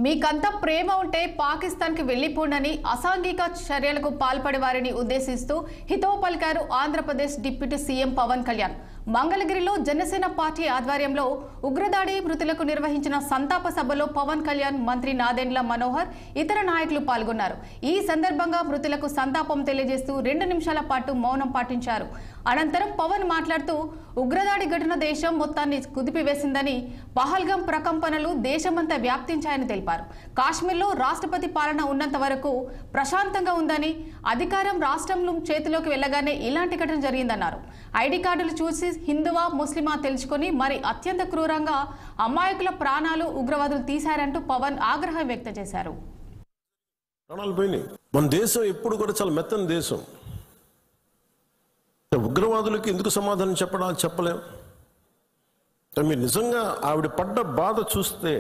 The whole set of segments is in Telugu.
మీకంత ప్రేమ ఉంటే పాకిస్తాన్కి వెళ్లిపోండని అసాంఘిక చర్యలకు పాల్పడే వారిని ఉద్దేశిస్తూ హితవు పలికారు ఆంధ్రప్రదేశ్ డిప్యూటీ సీఎం పవన్ కళ్యాణ్. మంగళగిరిలో జనసేన పార్టీ ఆధ్వర్యంలో ఉగ్రదాడి మృతులకు నిర్వహించిన సంతాప సభలో పవన్ కళ్యాణ్, మంత్రి నాదెండ్ల మనోహర్, ఇతర నాయకులు పాల్గొన్నారు. ఈ సందర్భంగా మృతులకు సంతాపం తెలియజేస్తూ 2 నిమిషాల పాటు మౌనం పాటించారు. అనంతరం పవన్ మాట్లాడుతూ ఉగ్రదాడి ఘటన దేశం మొత్తాన్ని కుదిపివేసిందని, పహల్గాం ప్రకంపనలు దేశమంతా వ్యాప్తించాయని తెలిపారు. కాశ్మీర్లో రాష్ట్రపతి పాలన ఉన్నంత వరకు ప్రశాంతంగా ఉందని, అధికారం రాష్ట్రంలో చేతిలోకి వెళ్లగానే ఇలాంటి ఘటన జరిగిందన్నారు. ఐడి కార్డులు చూసి హిందువా ముస్లిమా తెలుసుకొని మరి అత్యంత క్రూరంగా అమాయకుల ప్రాణాలు ఉగ్రవాదులు తీశారంటూ పవన్ ఆగ్రహం వ్యక్తం చేశారు. మన దేశం ఎప్పుడు కూడా చాలా మెత్తని దేశం. ఉగ్రవాదులకి ఎందుకు సమాధానం చెప్పలేం. మీరు నిజంగా ఆవిడ పడ్డ బాధ చూస్తే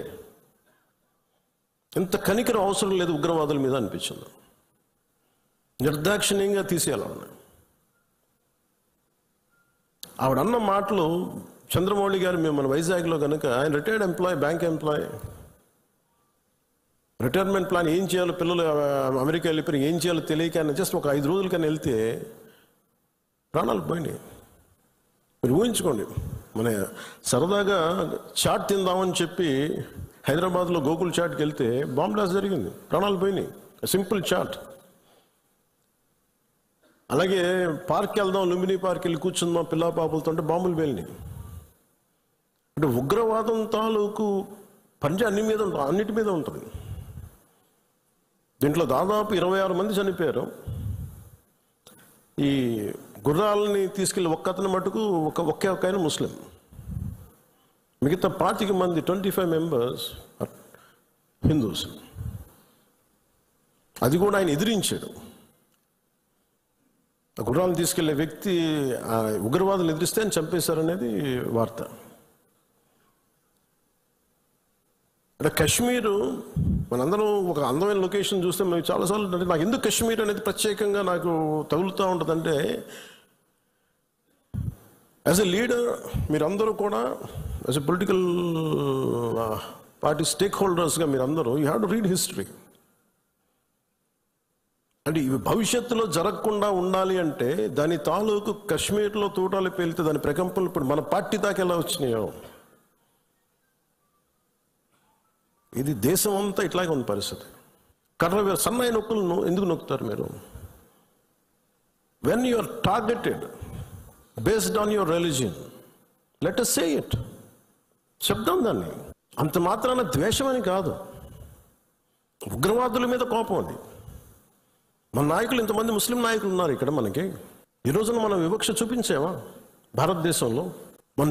ఎంత కనికరం అవసరం లేదు ఉగ్రవాదుల మీద అనిపించింది. నిర్దాక్షిణ్యంగా తీసేయాలన్నా. ఆవిడ అన్న మాటలు చంద్రమౌళి గారు మేము మన వైజాగ్లో కనుక, ఆయన retired employee, bank employee, retirement plan ఏం చేయాలో, పిల్లలు అమెరికా వెళ్ళిపోయి ఏం చేయాలో తెలియక జస్ట్ ఒక 5 రోజుల కన్నా వెళ్తే ప్రాణాలు పోయినాయి. మీరు ఊహించుకోండి, మన సరదాగా చాట్ తిందామని చెప్పి హైదరాబాద్లో గోకుల్ చాట్కి వెళ్తే బాంబ్ బ్లాస్ట్ జరిగింది, ప్రాణాలు పోయినాయి. Simple chat. అలాగే పార్క్కి వెళ్దాం, లుంబిని పార్క్ వెళ్ళి కూర్చుందాం పిల్లా పాపలతో అంటే బాంబులు పేలినాయి. అంటే ఉగ్రవాదం తాలూకు పంజా అన్నిటి మీద ఉంటుంది. దీంట్లో దాదాపు 26 మంది చనిపోయారు. ఈ గుర్రాలని తీసుకెళ్ళి ఒక్కతను మటుకు ఒకే ఆయన ముస్లిం. మిగతా 25 మంది 25 మెంబర్స్ హిందూస్. అది కూడా ఆయన ఎదిరించాడు. ఆ గుర్రాలను తీసుకెళ్లే వ్యక్తి ఉగ్రవాదులు ఎదిరిస్తే ఆయన చంపేశారనేది వార్త. అంటే కశ్మీరు మనందరం ఒక అందమైన లొకేషన్ చూస్తే మేము చాలాసార్లు అంటే నాకు ఎందుకు కశ్మీర్ అనేది ప్రత్యేకంగా నాకు తగులుతూ ఉంటుందంటే, యాజ్ ఎ లీడర్ మీరందరూ కూడా as a political party stake హోల్డర్స్గా మీరందరూ you have to read history. అంటే ఇవి భవిష్యత్తులో జరగకుండా ఉండాలి అంటే దాని తాలూకు కశ్మీర్లో తూటాలు పేలితే దాని ప్రకంపనలు ఇప్పుడు మన పార్టీ దాకా ఎలా వచ్చినాయో, ఇది దేశం అంతా ఇట్లాగే ఉన్న పరిస్థితి. సన్నాయి నొక్కులను ఎందుకు నొక్కుతారు మీరు? When you are targeted based on your religion, let us say it. చెప్దాం దాన్ని. అంత మాత్రాన ద్వేషం అని కాదు, ఉగ్రవాదుల మీద కోపం అది. మన నాయకులు ఇంతమంది ముస్లిం నాయకులు ఉన్నారు ఇక్కడ మనకి. ఈ రోజున మనం వివక్ష చూపించామా భారతదేశంలో? మన